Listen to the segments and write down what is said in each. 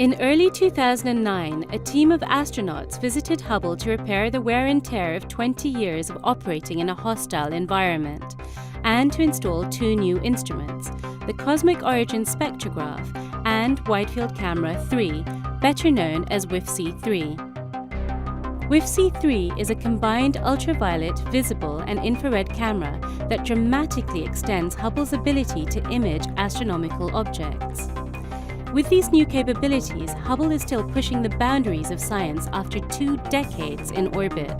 In early 2009, a team of astronauts visited Hubble to repair the wear and tear of 20 years of operating in a hostile environment, and to install two new instruments, the Cosmic Origins Spectrograph and Wide-Field Camera 3, better known as WIFC-3. WIFC-3 is a combined ultraviolet, visible and infrared camera that dramatically extends Hubble's ability to image astronomical objects. With these new capabilities, Hubble is still pushing the boundaries of science after 2 decades in orbit.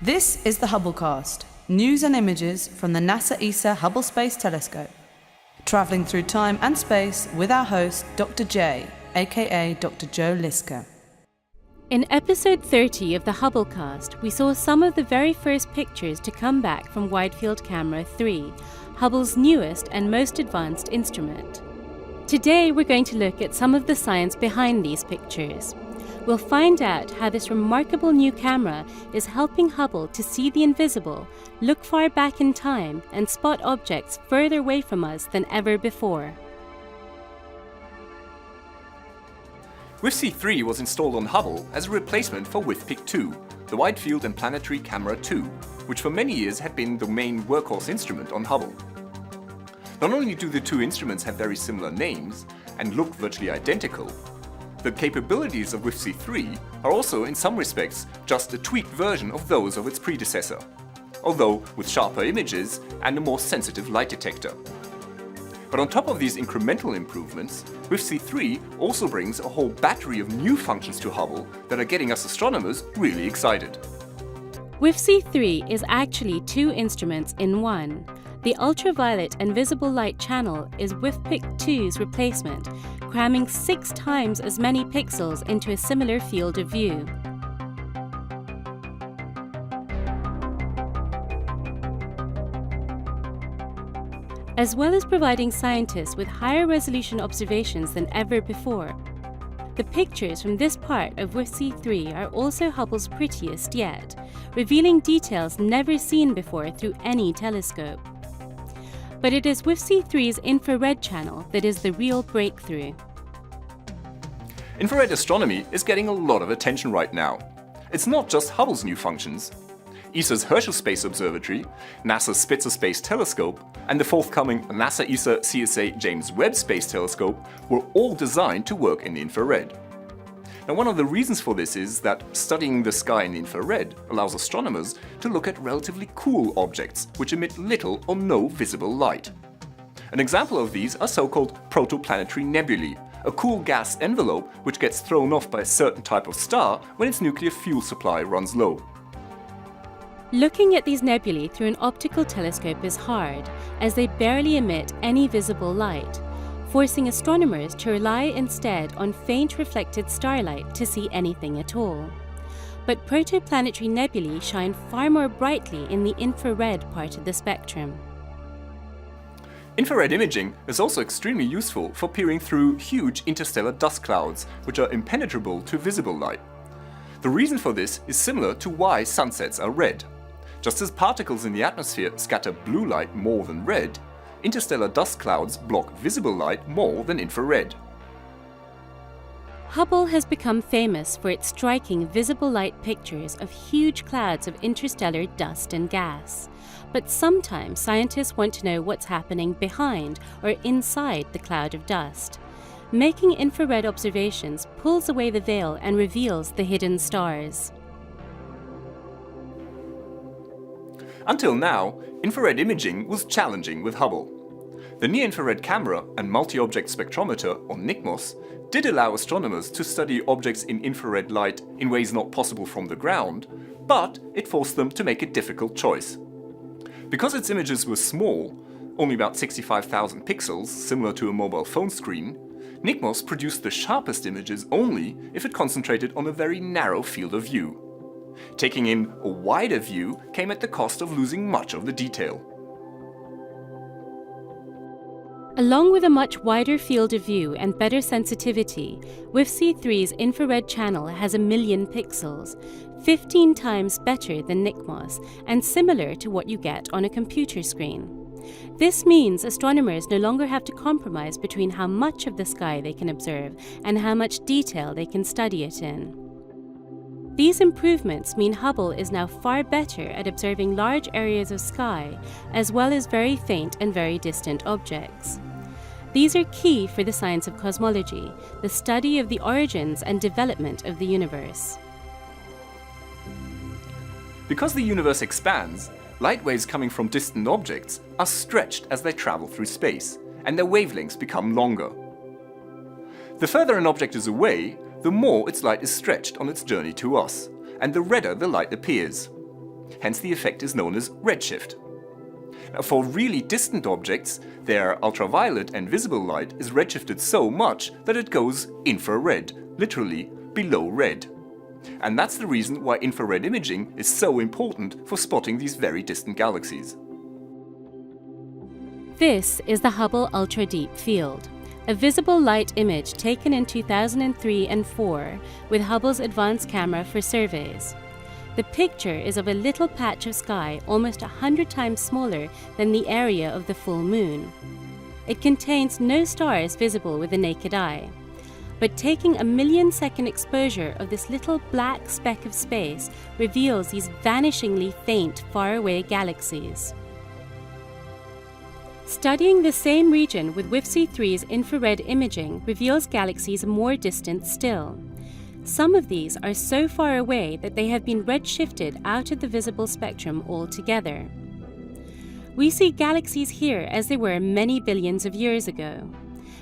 This is the Hubblecast, news and images from the NASA ESA Hubble Space Telescope. Travelling through time and space with our host, Dr. J, aka Dr. Joe Liska. In episode 30 of the Hubblecast, we saw some of the very first pictures to come back from Wide-Field Camera 3, Hubble's newest and most advanced instrument. Today we're going to look at some of the science behind these pictures. We'll find out how this remarkable new camera is helping Hubble to see the invisible, look far back in time, and spot objects further away from us than ever before. WIFC-3 was installed on Hubble as a replacement for WIFPIC-2, the Wide Field and Planetary Camera 2, which for many years had been the main workhorse instrument on Hubble. Not only do the two instruments have very similar names and look virtually identical, the capabilities of WIFC-3 are also in some respects just a tweaked version of those of its predecessor, although with sharper images and a more sensitive light detector. But on top of these incremental improvements, WIFC-3 also brings a whole battery of new functions to Hubble that are getting us astronomers really excited. WIFC-3 is actually 2 instruments in one. The ultraviolet and visible light channel is WIFPIC-2's replacement, cramming 6 times as many pixels into a similar field of view. As well as providing scientists with higher resolution observations than ever before, the pictures from this part of WIFC-3 are also Hubble's prettiest yet, revealing details never seen before through any telescope. But it is WIFC-3's infrared channel that is the real breakthrough. Infrared astronomy is getting a lot of attention right now. It's not just Hubble's new functions. ESA's Herschel Space Observatory, NASA's Spitzer Space Telescope, and the forthcoming NASA ESA CSA James Webb Space Telescope were all designed to work in the infrared. Now, one of the reasons for this is that studying the sky in the infrared allows astronomers to look at relatively cool objects which emit little or no visible light. An example of these are so-called protoplanetary nebulae, a cool gas envelope which gets thrown off by a certain type of star when its nuclear fuel supply runs low. Looking at these nebulae through an optical telescope is hard, as they barely emit any visible light, forcing astronomers to rely instead on faint reflected starlight to see anything at all. But protoplanetary nebulae shine far more brightly in the infrared part of the spectrum. Infrared imaging is also extremely useful for peering through huge interstellar dust clouds, which are impenetrable to visible light. The reason for this is similar to why sunsets are red. Just as particles in the atmosphere scatter blue light more than red, interstellar dust clouds block visible light more than infrared. Hubble has become famous for its striking visible light pictures of huge clouds of interstellar dust and gas. But sometimes scientists want to know what's happening behind or inside the cloud of dust. Making infrared observations pulls away the veil and reveals the hidden stars. Until now, infrared imaging was challenging with Hubble. The Near-Infrared Camera and Multi-Object Spectrometer, or NICMOS, did allow astronomers to study objects in infrared light in ways not possible from the ground, but it forced them to make a difficult choice. Because its images were small, only about 65,000 pixels, similar to a mobile phone screen, NICMOS produced the sharpest images only if it concentrated on a very narrow field of view. Taking in a wider view came at the cost of losing much of the detail. Along with a much wider field of view and better sensitivity, WFC3's infrared channel has 1 million pixels, 15 times better than NICMOS and similar to what you get on a computer screen. This means astronomers no longer have to compromise between how much of the sky they can observe and how much detail they can study it in. These improvements mean Hubble is now far better at observing large areas of sky, as well as very faint and very distant objects. These are key for the science of cosmology, the study of the origins and development of the universe. Because the universe expands, light waves coming from distant objects are stretched as they travel through space, and their wavelengths become longer. The further an object is away, the more its light is stretched on its journey to us, and the redder the light appears. Hence the effect is known as redshift. Now, for really distant objects, their ultraviolet and visible light is redshifted so much that it goes infrared, literally below red. And that's the reason why infrared imaging is so important for spotting these very distant galaxies. This is the Hubble Ultra Deep Field, a visible light image taken in 2003 and 2004 with Hubble's advanced camera for surveys. The picture is of a little patch of sky almost 100 times smaller than the area of the full moon. It contains no stars visible with the naked eye. But taking a 1 millisecond exposure of this little black speck of space reveals these vanishingly faint, faraway galaxies. Studying the same region with WFC3's infrared imaging reveals galaxies more distant still. Some of these are so far away that they have been redshifted out of the visible spectrum altogether. We see galaxies here as they were many billions of years ago.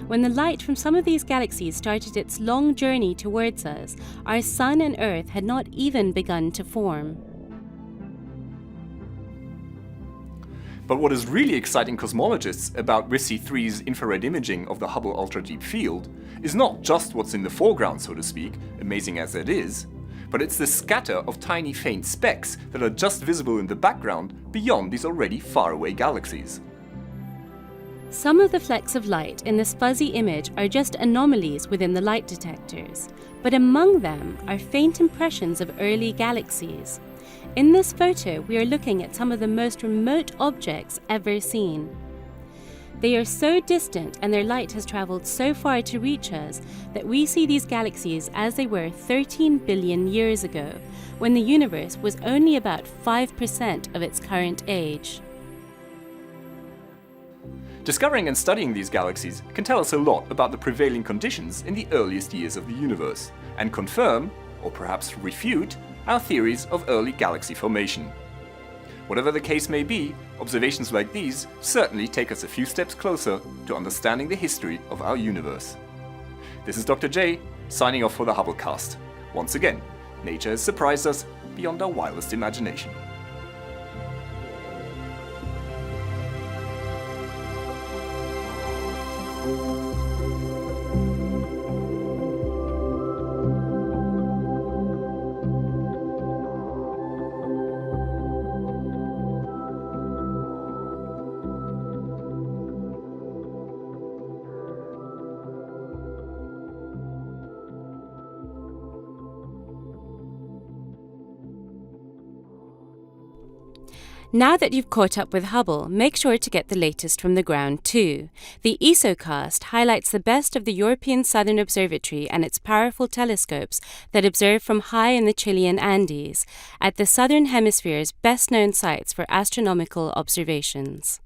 When the light from some of these galaxies started its long journey towards us, our Sun and Earth had not even begun to form. But what is really exciting cosmologists about WFC3's infrared imaging of the Hubble Ultra Deep Field is not just what's in the foreground, so to speak, amazing as that is, but it's the scatter of tiny faint specks that are just visible in the background beyond these already faraway galaxies. Some of the flecks of light in this fuzzy image are just anomalies within the light detectors, but among them are faint impressions of early galaxies. In this photo, we are looking at some of the most remote objects ever seen. They are so distant and their light has traveled so far to reach us that we see these galaxies as they were 13 billion years ago, when the universe was only about 5% of its current age. Discovering and studying these galaxies can tell us a lot about the prevailing conditions in the earliest years of the universe, and confirm, or perhaps refute, our theories of early galaxy formation. Whatever the case may be, observations like these certainly take us a few steps closer to understanding the history of our universe. This is Dr. J, signing off for the Hubblecast. Once again, nature has surprised us beyond our wildest imagination. Now that you've caught up with Hubble, make sure to get the latest from the ground too. The ESOcast highlights the best of the European Southern Observatory and its powerful telescopes that observe from high in the Chilean Andes, at the Southern Hemisphere's best-known sites for astronomical observations.